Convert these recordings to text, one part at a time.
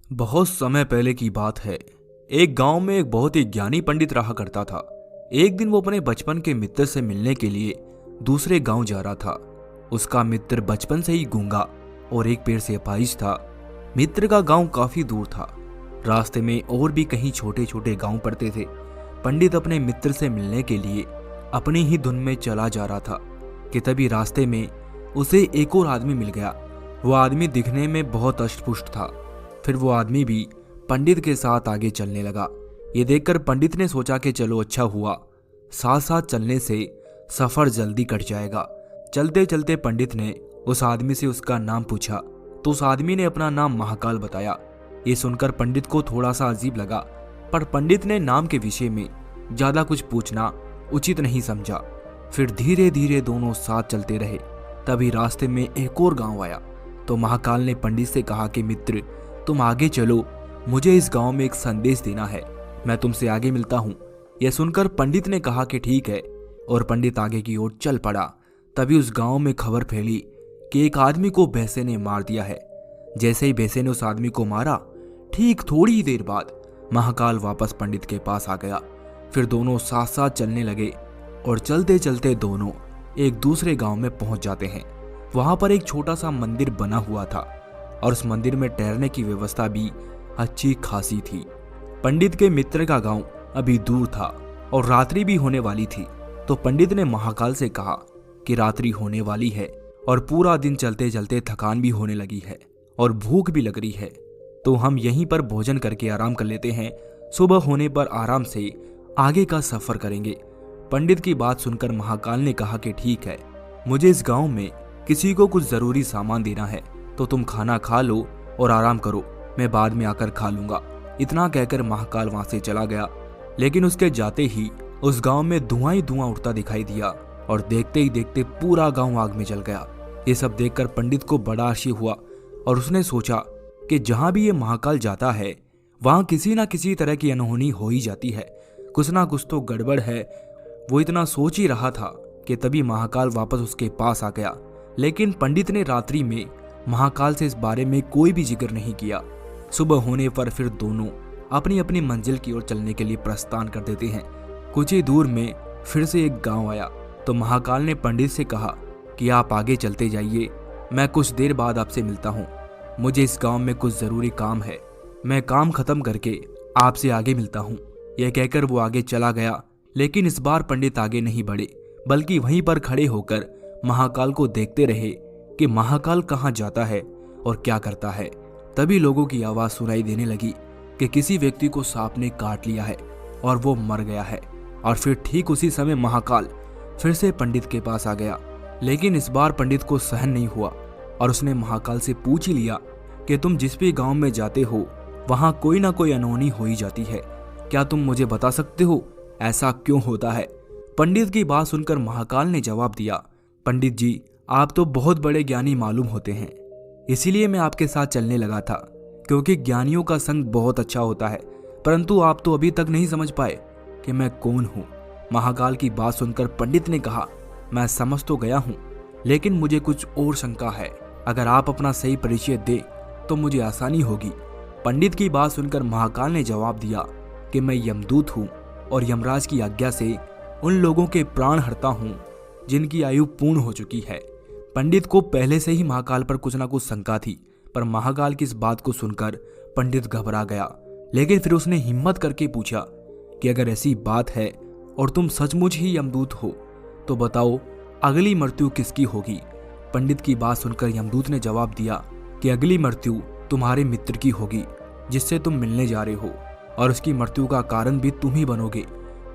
बहुत समय पहले की बात है। एक गांव में एक बहुत ही ज्ञानी पंडित रहा करता था। एक दिन वो अपने बचपन के मित्र से मिलने के लिए दूसरे गांव जा रहा था। उसका मित्र बचपन से ही गूंगा और एक पैर से अपाहिज था। मित्र का गांव काफी दूर था। रास्ते में और भी कहीं छोटे छोटे गांव पड़ते थे। पंडित अपने मित्र से मिलने के लिए अपनी ही धुन में चला जा रहा था कि तभी रास्ते में उसे एक और आदमी मिल गया। वो आदमी दिखने में बहुत अष्टपुष्ट था। फिर वो आदमी भी पंडित के साथ आगे चलने लगा। ये देखकर पंडित ने सोचा कि चलो अच्छा हुआ, साथ साथ चलने से सफर जल्दी कट जाएगा। चलते चलते पंडित ने उस आदमी से उसका नाम पूछा तो उस आदमी ने अपना नाम महाकाल बताया। ये सुनकर पंडित को थोड़ा सा अजीब लगा, पर पंडित ने नाम के विषय में ज्यादा कुछ पूछना उचित नहीं समझा। फिर धीरे धीरे दोनों साथ चलते रहे। तभी रास्ते में एक और गांव आया तो महाकाल ने पंडित से कहा कि मित्र, तुम आगे चलो, मुझे इस गांव में एक संदेश देना है, मैं तुमसे आगे मिलता हूँ। यह सुनकर पंडित ने कहा कि ठीक है, और पंडित आगे की ओर चल पड़ा। तभी उस गांव में खबर फैली कि एक आदमी को भैंसे ने मार दिया है। जैसे ही भैंसे ने उस आदमी को मारा, ठीक थोड़ी ही देर बाद महाकाल वापस पंडित के पास आ गया। फिर दोनों साथ साथ चलने लगे और चलते चलते दोनों एक दूसरे गांव में पहुंच जाते हैं। वहां पर एक छोटा सा मंदिर बना हुआ था और उस मंदिर में ठहरने की व्यवस्था भी अच्छी खासी थी। पंडित के मित्र का गांव अभी दूर था और रात्रि भी होने वाली थी। तो पंडित ने महाकाल से कहा कि रात्रि होने वाली है और पूरा दिन चलते चलते थकान भी होने लगी है और भूख भी लग रही है, तो हम यहीं पर भोजन करके आराम कर लेते हैं। सुबह होने पर आराम से आगे का सफर करेंगे। पंडित की बात सुनकर महाकाल ने कहा कि ठीक है, मुझे इस गांव में किसी को कुछ जरूरी सामान देना है, तो तुम खाना खा लो और आराम करो, मैं बाद में आकर खा लूंगा। इतना कहकर महाकाल वहां से चला गया। लेकिन उसके जाते ही उस गांव में धुआं ही धुआं उठता दिखाई दिया और देखते ही देखते पूरा गांव आग में जल गया। ये सब देखकर पंडित को बड़ा आश्चर्य हुआ और उसने सोचा कि जहां भी ये महाकाल जाता है वहां किसी ना किसी तरह की अनहोनी हो ही जाती है, कुछ ना कुछ तो गड़बड़ है। वो इतना सोच ही रहा था कि तभी महाकाल वापस उसके पास आ गया। लेकिन पंडित ने रात्रि में महाकाल से इस बारे में कोई भी जिक्र नहीं किया। सुबह होने पर फिर दोनों अपनी अपनी मंजिल की ओर चलने के लिए प्रस्थान कर देते हैं। कुछ ही दूर में फिर से एक गांव आया तो महाकाल ने पंडित से कहा कि आप आगे चलते जाइए, मैं कुछ देर बाद आपसे मिलता हूँ। मुझे इस गांव में कुछ जरूरी काम है, मैं काम खत्म करके आपसे आगे मिलता हूँ। यह कहकर वो आगे चला गया। लेकिन इस बार पंडित आगे नहीं बढ़े, बल्कि वहीं पर खड़े होकर महाकाल को देखते रहे कि महाकाल कहाँ जाता है और क्या करता है। तभी लोगों की आवाज सुनाई देने लगी कि किसी व्यक्ति को सांप ने काट लिया है और वो मर गया है। और फिर ठीक उसी समय महाकाल फिर से पंडित के पास आ गया। लेकिन इस बार पंडित को सहन नहीं हुआ और उसने महाकाल से पूछ ही लिया कि तुम जिस भी गांव में जाते हो वहां कोई ना कोई अनहोनी हो ही जाती है, क्या तुम मुझे बता सकते हो ऐसा क्यों होता है? पंडित की बात सुनकर महाकाल ने जवाब दिया, पंडित जी, आप तो बहुत बड़े ज्ञानी मालूम होते हैं, इसीलिए मैं आपके साथ चलने लगा था, क्योंकि ज्ञानियों का संग बहुत अच्छा होता है। परंतु आप तो अभी तक नहीं समझ पाए कि मैं कौन हूँ। महाकाल की बात सुनकर पंडित ने कहा, मैं समझ तो गया हूँ, लेकिन मुझे कुछ और शंका है। अगर आप अपना सही परिचय दे तो मुझे आसानी होगी। पंडित की बात सुनकर महाकाल ने जवाब दिया कि मैं यमदूत हूँ और यमराज की आज्ञा से उन लोगों के प्राण हरता हूँ जिनकी आयु पूर्ण हो चुकी है। पंडित को पहले से ही महाकाल पर कुछ ना कुछ शंका थी, पर महाकाल की इस बात को सुनकर पंडित घबरा गया। लेकिन फिर उसने हिम्मत करके पूछा कि अगर ऐसी बात है और तुम सचमुच ही यमदूत हो तो बताओ अगली मृत्यु किसकी होगी? पंडित की बात सुनकर यमदूत ने जवाब दिया कि अगली मृत्यु तुम्हारे मित्र की होगी जिससे तुम मिलने जा रहे हो, और उसकी मृत्यु का कारण भी तुम ही बनोगे।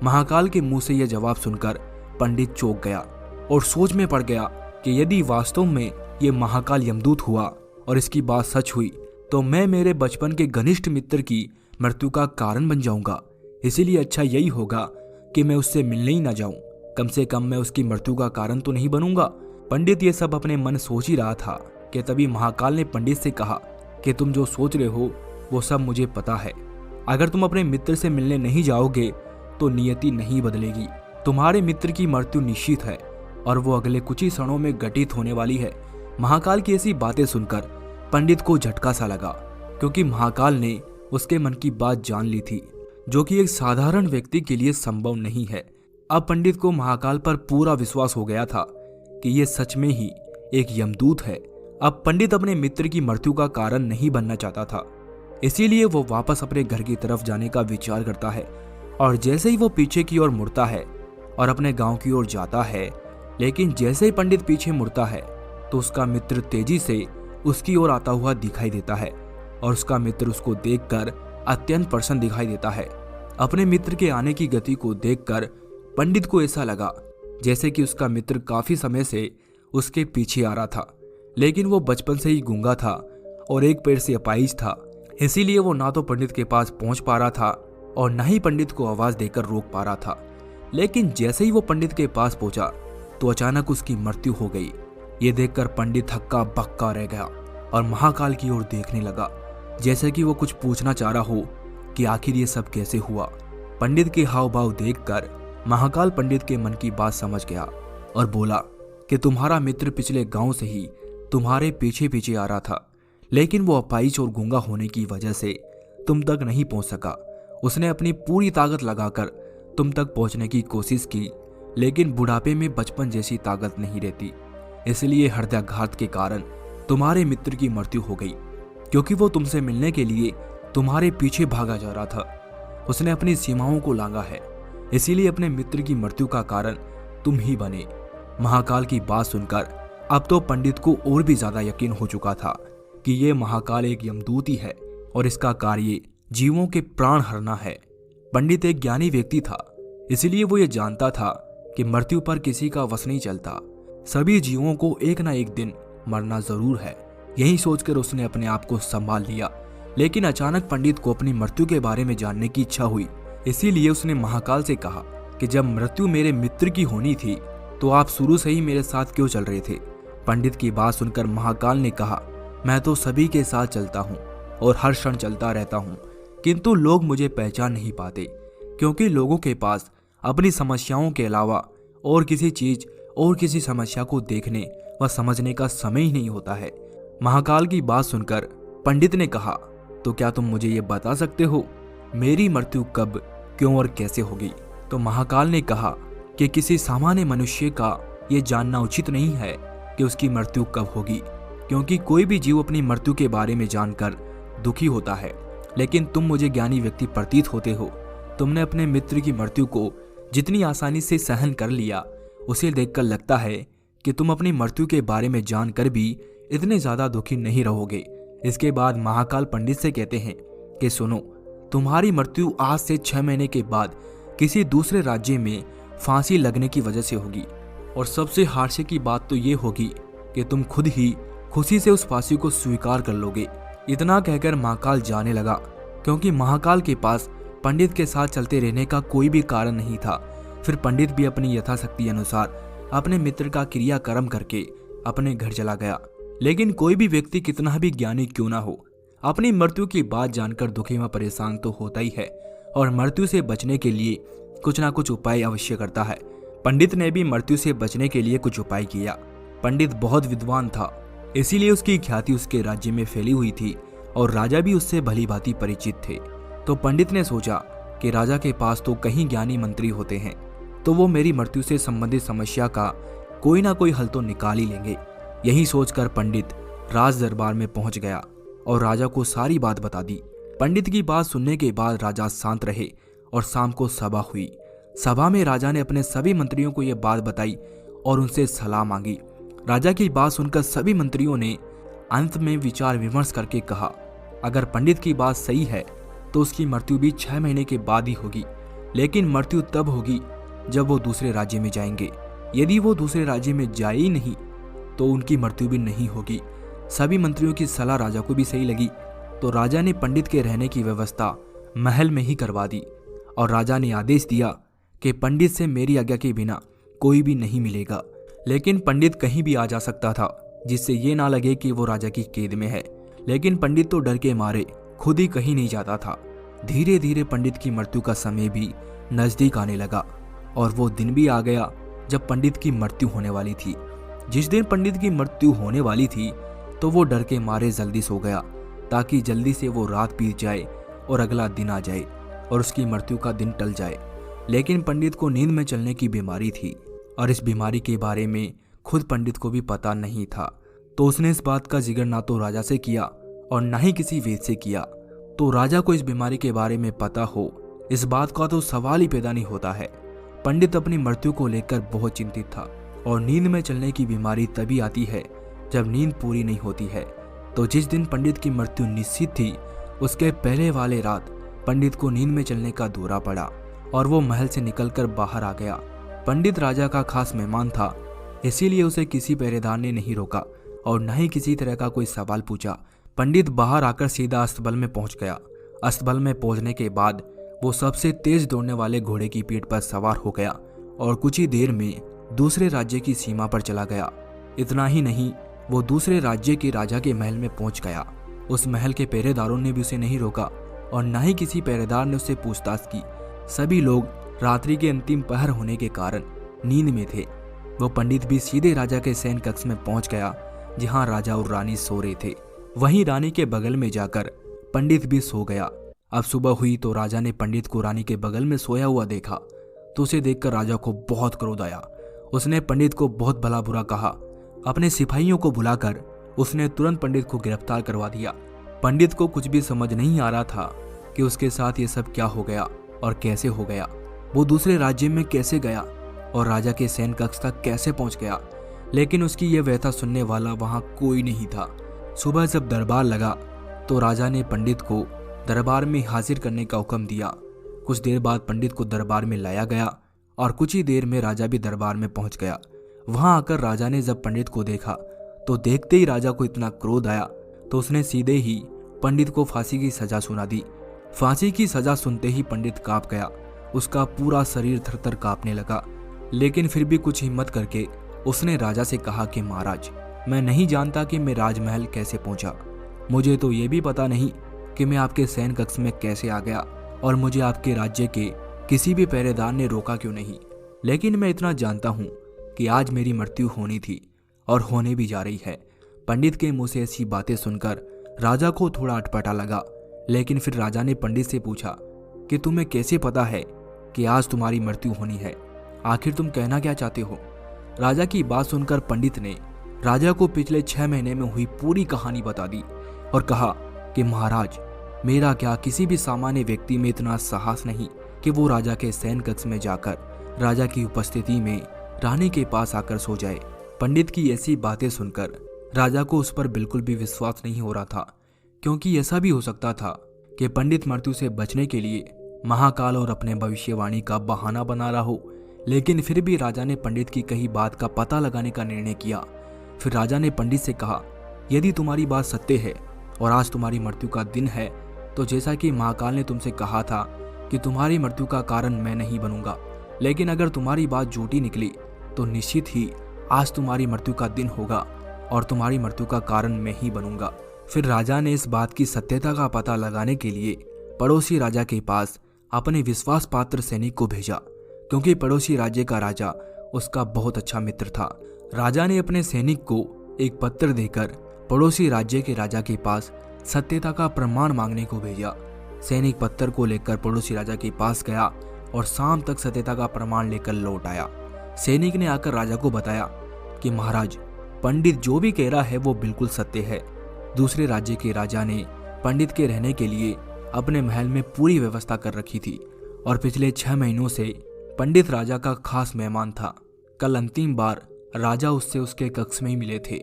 महाकाल के मुंह से यह जवाब सुनकर पंडित चौंक गया और सोच में पड़ गया कि यदि वास्तव में ये महाकाल यमदूत हुआ और इसकी बात सच हुई तो मैं मेरे बचपन के घनिष्ठ मित्र की मृत्यु का कारण बन जाऊंगा। इसीलिए अच्छा यही होगा कि मैं उससे मिलने ही ना जाऊं, कम से कम मैं उसकी मृत्यु का कारण तो नहीं बनूंगा। पंडित ये सब अपने मन सोच ही रहा था कि तभी महाकाल ने पंडित से कहा कि तुम जो सोच रहे हो वो सब मुझे पता है। अगर तुम अपने मित्र से मिलने नहीं जाओगे तो नियति नहीं बदलेगी। तुम्हारे मित्र की मृत्यु निश्चित है और वो अगले कुछ ही क्षणों में घटित होने वाली है। महाकाल की ऐसी बातें सुनकर पंडित को झटका सा लगा क्योंकि महाकाल ने उसके मन की बात जान ली थी, जो कि एक साधारण व्यक्ति के लिए संभव नहीं है। अब पंडित को महाकाल पर पूरा विश्वास हो गया था कि ये सच में ही एक यमदूत है। अब पंडित अपने मित्र की मृत्यु का कारण नहीं बनना चाहता था, इसीलिए वो वापस अपने घर की तरफ जाने का विचार करता है। और जैसे ही वो पीछे की ओर मुड़ता है और अपने गांव की ओर जाता है, लेकिन जैसे ही पंडित पीछे मुड़ता है तो उसका मित्र तेजी से उसकी ओर आता हुआ दिखाई देता है और उसका मित्र उसको देखकर अत्यंत प्रसन्न दिखाई देता है। अपने मित्र के आने की गति को देखकर पंडित को ऐसा लगा जैसे कि उसका मित्र काफी समय से उसके पीछे आ रहा था, लेकिन वो बचपन से ही गूंगा था और एक पैर से अपाहिज था, इसीलिए वो ना तो पंडित के पास पहुंच पा रहा था और न ही पंडित को आवाज देकर रोक पा रहा था। लेकिन जैसे ही वो पंडित के पास पहुंचा तो अचानक उसकी मृत्यु हो गई। ये देखकर पंडित हक्का बक्का रह गया और महाकाल की ओर देखने लगा, जैसे कि वो कुछ पूछना चाह रहा हो कि आखिर ये सब कैसे हुआ। पंडित के हाव भाव देखकर महाकाल पंडित के मन की बात समझ गया और बोला कि तुम्हारा मित्र पिछले गांव से ही तुम्हारे पीछे पीछे आ रहा था, लेकिन वो अपाहिज और गूंगा होने की वजह से तुम तक नहीं पहुंच सका। उसने अपनी पूरी ताकत लगाकर तुम तक पहुंचने की कोशिश की, लेकिन बुढ़ापे में बचपन जैसी ताकत नहीं रहती, इसलिए हृदयाघात के कारण तुम्हारे मित्र की मृत्यु हो गई। क्योंकि वो तुमसे मिलने के लिए तुम्हारे पीछे भागा जा रहा था, उसने अपनी सीमाओं को लांघा है, इसीलिए अपने मित्र की मृत्यु का कारण तुम ही बने। महाकाल की बात सुनकर अब तो पंडित को और भी ज्यादा यकीन हो चुका था कि ये महाकाल एक यमदूत ही है और इसका कार्य जीवों के प्राण हरना है। पंडित एक ज्ञानी व्यक्ति था, इसलिए वो ये जानता था कि मृत्यु पर किसी का वश नहीं चलता, सभी जीवों को एक ना एक दिन मरना जरूर है। यही सोचकर उसने अपने आप को संभाल लिया। लेकिन अचानक पंडित को अपनी मृत्यु के बारे में जानने की इच्छा हुई, इसीलिए उसने महाकाल से कहा कि जब मृत्यु मेरे मित्र की होनी थी तो आप शुरू से ही मेरे साथ क्यों चल रहे थे। पंडित की बात सुनकर महाकाल ने कहा, मैं तो सभी के साथ चलता हूँ और हर क्षण चलता रहता हूँ, किंतु लोग मुझे पहचान नहीं पाते, क्योंकि लोगों के पास अपनी समस्याओं के अलावा और किसी चीज और किसी समस्या को देखने व समझने का समय ही नहीं होता है। महाकाल की बात सुनकर पंडित ने कहा, तो क्या तुम मुझे ये बता सकते हो मेरी मृत्यु कब, क्यों और कैसे होगी। तो महाकाल ने कहा कि किसी सामान्य मनुष्य का ये जानना उचित नहीं है कि उसकी मृत्यु कब होगी, क्योंकि कोई भी जीव अपनी मृत्यु के बारे में जानकर दुखी होता है, लेकिन तुम मुझे ज्ञानी व्यक्ति प्रतीत होते हो। तुमने अपने मित्र की मृत्यु को जितनी आसानी से सहन कर लिया, उसे देखकर लगता है कि तुम अपनी मृत्यु के बारे में जानकर भी इतने ज्यादा दुखी नहीं रहोगे। इसके बाद महाकाल पंडित से कहते हैं कि सुनो, तुम्हारी मृत्यु आज से 6 महीने के बाद किसी दूसरे राज्य में फांसी लगने की वजह से होगी, और सबसे हास्य की बात तो ये होगी कि तुम खुद ही खुशी से उस फांसी को स्वीकार कर लोगे। इतना कहकर महाकाल जाने लगा, क्योंकि महाकाल के पास पंडित के साथ चलते रहने का कोई भी कारण नहीं था। फिर पंडित भी अपनी यथाशक्ति अनुसार अपने मित्र का क्रियाकर्म करके अपने घर चला गया। लेकिन कोई भी व्यक्ति कितना भी ज्ञानी क्यों ना हो, अपनी मृत्यु की बात जानकर दुखी व परेशान तो होता ही है, और मृत्यु से बचने के लिए कुछ ना कुछ उपाय अवश्य करता है। पंडित ने भी मृत्यु से बचने के लिए कुछ उपाय किया। पंडित बहुत विद्वान था, इसीलिए उसकी ख्याति उसके राज्य में फैली हुई थी और राजा भी उससे भली भांति परिचित थे। तो पंडित ने सोचा कि राजा के पास तो कहीं ज्ञानी मंत्री होते हैं, तो वो मेरी मृत्यु से संबंधित समस्या का कोई ना कोई हल तो निकाल ही लेंगे। यही सोचकर पंडित राज दरबार में पहुंच गया और राजा को सारी बात बता दी। पंडित की बात सुनने के बाद राजा शांत रहे और शाम को सभा हुई। सभा में राजा ने अपने सभी मंत्रियों को यह बात बताई और उनसे सलाह मांगी। राजा की बात सुनकर सभी मंत्रियों ने अंत में विचार विमर्श करके कहा, अगर पंडित की बात सही है तो उसकी मृत्यु भी 6 महीने के बाद ही होगी, लेकिन मृत्यु तब होगी जब वो दूसरे राज्य में जाएंगे। यदि वो दूसरे राज्य में जाए ही नहीं तो उनकी मृत्यु भी नहीं होगी। सभी मंत्रियों की सलाह राजा को भी सही लगी, तो राजा ने पंडित के रहने की व्यवस्था महल में ही करवा दी और राजा ने आदेश दिया कि पंडित से मेरी आज्ञा के बिना कोई भी नहीं मिलेगा। लेकिन पंडित कहीं भी आ जा सकता था, जिससे ये ना लगे कि वो राजा की कैद में है। लेकिन पंडित तो डर के मारे खुद ही कहीं नहीं जाता था। धीरे धीरे पंडित की मृत्यु का समय भी नजदीक आने लगा और वो दिन भी आ गया जब पंडित की मृत्यु होने वाली थी। जिस दिन पंडित की मृत्यु होने वाली थी तो वो डर के मारे जल्दी सो गया। ताकि जल्दी से वो रात बीत जाए और अगला दिन आ जाए और उसकी मृत्यु का दिन टल जाए। लेकिन पंडित को नींद में चलने की बीमारी थी और इस बीमारी के बारे में खुद पंडित को भी पता नहीं था। तो उसने इस बात का जिक्र ना तो राजा से किया और ना ही किसी वेद से किया। तो राजा को इस बीमारी के बारे में पता हो, इस बात का तो सवाल ही पैदा नहीं होता है। पंडित अपनी मृत्यु को लेकर बहुत चिंतित था और नींद में चलने की बीमारी तभी आती है जब नींद पूरी नहीं होती है। तो जिस दिन पंडित की मृत्यु निश्चित थी, उसके पहले वाले रात पंडित को नींद में चलने का दौरा पड़ा और वो महल से निकलकर बाहर आ गया। पंडित राजा का खास मेहमान था, इसीलिए उसे किसी पहरेदार ने नहीं रोका और न ही किसी तरह का कोई सवाल पूछा। पंडित बाहर आकर सीधा अस्तबल में पहुंच गया। अस्तबल में पहुंचने के बाद वो सबसे तेज दौड़ने वाले घोड़े की पीठ पर सवार हो गया और कुछ ही देर में दूसरे राज्य की सीमा पर चला गया। इतना ही नहीं, वो दूसरे राज्य के राजा के महल में पहुंच गया। उस महल के पहरेदारों ने भी उसे नहीं रोका और न ही किसी पहरेदार ने उससे पूछताछ की। सभी लोग रात्रि के अंतिम पहर होने के कारण नींद में थे। वो पंडित भी सीधे राजा के शयन कक्ष में पहुंच गया, जहां राजा और रानी सो रहे थे। वहीं रानी के बगल में जाकर पंडित भी सो गया। अब सुबह हुई तो राजा ने पंडित को रानी के बगल में सोया हुआ देखा, तो उसे देखकर राजा को बहुत क्रोध आया। उसने पंडित को बहुत भला बुरा कहा। अपने सिपाहियों को बुलाकर उसने तुरंत पंडित को गिरफ्तार करवा दिया। पंडित को कुछ भी समझ नहीं आ रहा था कि उसके साथ ये सब क्या हो गया और कैसे हो गया। वो दूसरे राज्य में कैसे गया और राजा के शयन कक्ष तक कैसे पहुंच गया। लेकिन उसकी यह व्यथा सुनने वाला वहां कोई नहीं था। सुबह जब दरबार लगा तो राजा ने पंडित को दरबार में हाजिर करने का हुक्म दिया। कुछ देर बाद पंडित को दरबार में लाया गया और कुछ ही देर में राजा भी दरबार में पहुंच गया। वहां आकर राजा ने जब पंडित को देखा तो देखते ही राजा को इतना क्रोध आया तो उसने सीधे ही पंडित को फांसी की सजा सुना दी। फांसी की सजा सुनते ही पंडित कांप गया। उसका पूरा शरीर थरथर कांपने लगा, लेकिन फिर भी कुछ हिम्मत करके उसने राजा से कहा कि महाराज, मैं नहीं जानता कि मैं राजमहल कैसे पहुंचा। मुझे तो ये भी पता नहीं कि मैं आपके शयन कक्ष में कैसे आ गया और मुझे आपके राज्य के किसी भी पहरेदार ने रोका क्यों नहीं। लेकिन मैं इतना जानता हूं कि आज मेरी मृत्यु होनी थी और होने भी जा रही है। पंडित के मुंह से ऐसी बातें सुनकर राजा को थोड़ा अटपटा लगा, लेकिन फिर राजा ने पंडित से पूछा कि तुम्हें कैसे पता है कि आज तुम्हारी मृत्यु होनी है? आखिर तुम कहना क्या चाहते हो? राजा की बात सुनकर पंडित ने राजा को पिछले 6 महीने में हुई पूरी कहानी बता दी और कहा कि महाराज, मेरा क्या किसी भी सामान्य व्यक्ति में इतना साहस नहीं कि वो राजा के शयन कक्ष में जाकर राजा की उपस्थिति में रानी के पास आकर सो जाए। पंडित की ऐसी बातें सुनकर राजा को उस पर बिल्कुल भी विश्वास नहीं हो रहा था, क्योंकि ऐसा भी हो सकता था कि पंडित मृत्यु से बचने के लिए महाकाल और अपने भविष्यवाणी का बहाना बना रहा हो। लेकिन फिर भी राजा ने पंडित की कही बात का पता लगाने का निर्णय किया। फिर राजा ने पंडित से कहा, यदि तुम्हारी बात सत्य है और आज तुम्हारी मृत्यु का दिन है, तो जैसा कि महाकाल ने तुमसे कहा था कि तुम्हारी मृत्यु का कारण मैं नहीं बनूंगा, लेकिन अगर तुम्हारी बात झूठी निकली तो निश्चित ही आज तुम्हारी मृत्यु का दिन होगा और तुम्हारी मृत्यु का कारण मैं ही बनूंगा। फिर राजा ने इस बात की सत्यता का पता लगाने के लिए पड़ोसी राजा के पास अपने विश्वास पात्र सैनिक को भेजा, क्योंकि पड़ोसी राज्य का राजा उसका बहुत अच्छा मित्र था। राजा ने अपने सैनिक को एक पत्र देकर पड़ोसी राज्य के राजा के पास सत्यता का प्रमाण मांगने को भेजा। सैनिक पत्र को लेकर पड़ोसी राजा के पास गया और शाम तक सत्यता का प्रमाण लेकर लौट आया। सैनिक ने आकर राजा को बताया कि महाराज, पंडित जो भी कह रहा है वो बिल्कुल सत्य है। दूसरे राज्य के राजा ने पंडित के रहने के लिए अपने महल में पूरी व्यवस्था कर रखी थी और पिछले 6 महीनों से पंडित राजा का खास मेहमान था। कल अंतिम बार राजा उससे उसके कक्ष में ही मिले थे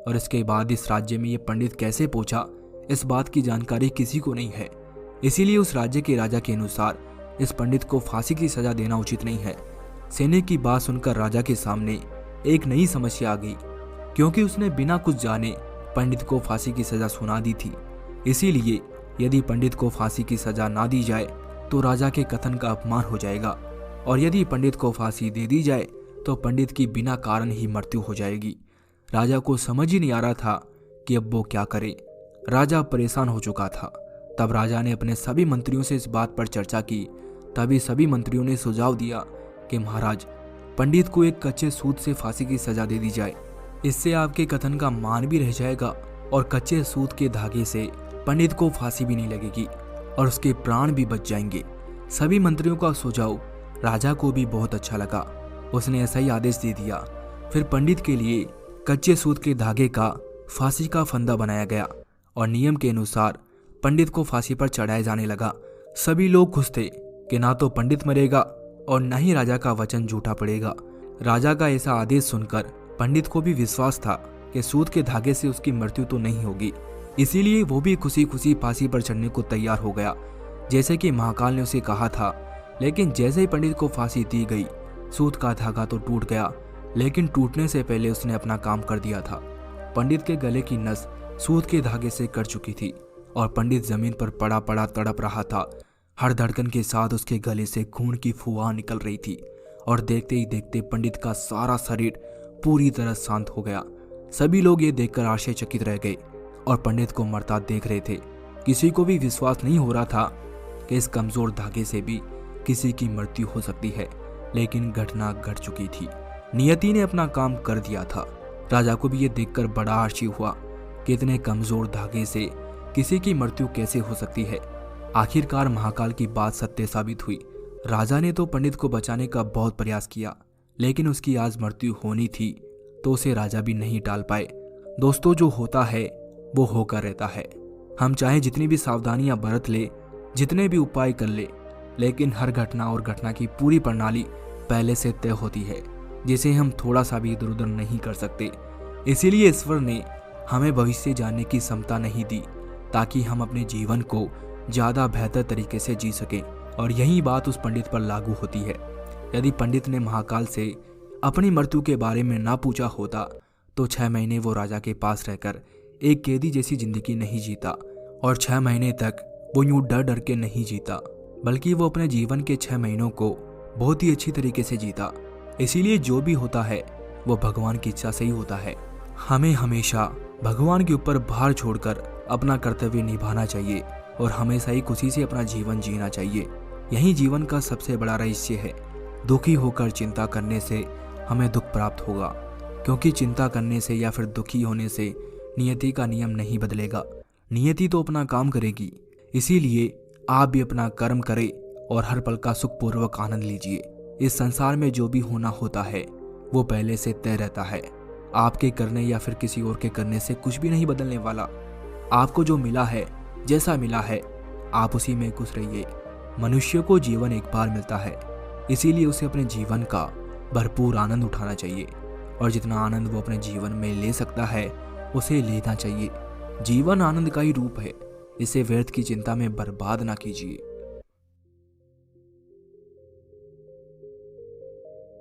और इसके बाद इस राज्य में ये पंडित कैसे पहुंचा, इस बात की जानकारी किसी को नहीं है। इसीलिए उस राज्य के राजा के अनुसार इस पंडित को फांसी की सजा देना उचित नहीं है। सैनिक की बात सुनकर राजा के सामने एक नई समस्या आ गई, क्योंकि उसने बिना कुछ जाने पंडित को फांसी की सजा सुना दी थी। इसीलिए यदि पंडित को फांसी की सजा ना दी जाए तो राजा के कथन का अपमान हो जाएगा, और यदि पंडित को फांसी दे दी जाए तो पंडित की बिना कारण ही मृत्यु हो जाएगी। राजा को समझ ही नहीं आ रहा था कि अब वो क्या करे। राजा परेशान हो चुका था। तब राजा ने अपने सभी मंत्रियों से इस बात पर चर्चा की। तभी सभी मंत्रियों ने सुझाव दिया कि महाराज, पंडित को एक कच्चे सूत से फांसी की सजा दे दी जाए। इससे आपके कथन का मान भी रह जाएगा और कच्चे सूत के धागे से पंडित को फांसी भी नहीं लगेगी और उसके प्राण भी बच जाएंगे। सभी मंत्रियों का सुझाव राजा को भी बहुत अच्छा लगा। उसने ऐसा ही आदेश दे दिया। फिर पंडित के लिए कच्चे सूत के धागे का फांसी का फंदा बनाया गया और नियम के अनुसार पंडित को फांसी पर चढ़ाया जाने लगा। सभी लोग खुश थे कि ना तो पंडित मरेगा और न ही राजा का वचन झूठा पड़ेगा। राजा का ऐसा आदेश सुनकर पंडित को भी विश्वास था कि सूत के धागे से उसकी मृत्यु तो नहीं होगी, इसीलिए वो भी खुशी खुशी फांसी पर चढ़ने को तैयार हो गया, जैसे कि महाकाल ने उसे कहा था। लेकिन जैसे ही पंडित को फांसी दी गई, सूत का धागा तो टूट गया, लेकिन टूटने से पहले उसने अपना काम कर दिया था। पंडित के गले की नस सूत के धागे से कट चुकी थी और पंडित जमीन पर पड़ा पड़ा तड़प रहा था। हर धड़कन के साथ उसके गले से खून की फुहार निकल रही थी और देखते ही देखते पंडित का सारा शरीर पूरी तरह शांत हो गया। सभी लोग ये देखकर आश्चर्यचकित रह गए और पंडित को मरता देख रहे थे। किसी को भी विश्वास नहीं हो रहा था कि इस कमजोर धागे से भी किसी की मृत्यु हो सकती है, लेकिन घटना घट चुकी थी। नियति ने अपना काम कर दिया था। राजा को भी ये देखकर बड़ा आश्चर्य हुआ कि इतने कमजोर धागे से किसी की मृत्यु कैसे हो सकती है। आखिरकार महाकाल की बात सत्य साबित हुई। राजा ने तो पंडित को बचाने का बहुत प्रयास किया, लेकिन उसकी आज मृत्यु होनी थी तो उसे राजा भी नहीं टाल पाए। दोस्तों, जो होता है वो होकर रहता है। हम चाहे जितनी भी सावधानियां बरत ले, जितने भी उपाय कर ले, लेकिन हर घटना और घटना की पूरी प्रणाली पहले से तय होती है, जिसे हम थोड़ा सा भी इधर उधर नहीं कर सकते। इसीलिए ईश्वर ने हमें भविष्य जानने की क्षमता नहीं दी, ताकि हम अपने जीवन को ज्यादा बेहतर तरीके से जी सकें। और यही बात उस पंडित पर लागू होती है। यदि पंडित ने महाकाल से अपनी मृत्यु के बारे में ना पूछा होता तो 6 महीने वो राजा के पास रहकर एक कैदी जैसी जिंदगी नहीं जीता, और 6 महीने तक वो यूं डर डर के नहीं जीता, बल्कि वो अपने जीवन के 6 महीनों को बहुत ही अच्छी तरीके से जीता। इसीलिए जो भी होता है वो भगवान की इच्छा से ही होता है। हमें हमेशा भगवान के ऊपर भार छोड़कर अपना कर्तव्य निभाना चाहिए और हमेशा ही खुशी से अपना जीवन जीना चाहिए। यही जीवन का सबसे बड़ा रहस्य है। दुखी होकर चिंता करने से हमें दुख प्राप्त होगा, क्योंकि चिंता करने से या फिर दुखी होने से नियति का नियम नहीं बदलेगा। नियति तो अपना काम करेगी। इसीलिए आप भी अपना कर्म करें और हर पल का सुखपूर्वक आनंद लीजिए। इस संसार में जो भी होना होता है वो पहले से तय रहता है। आपके करने या फिर किसी और के करने से कुछ भी नहीं बदलने वाला। आपको जो मिला है, जैसा मिला है, आप उसी में खुश रहिए। मनुष्य को जीवन एक बार मिलता है, इसीलिए उसे अपने जीवन का भरपूर आनंद उठाना चाहिए, और जितना आनंद वो अपने जीवन में ले सकता है उसे लेना चाहिए। जीवन आनंद का ही रूप है, इसे व्यर्थ की चिंता में बर्बाद ना कीजिए।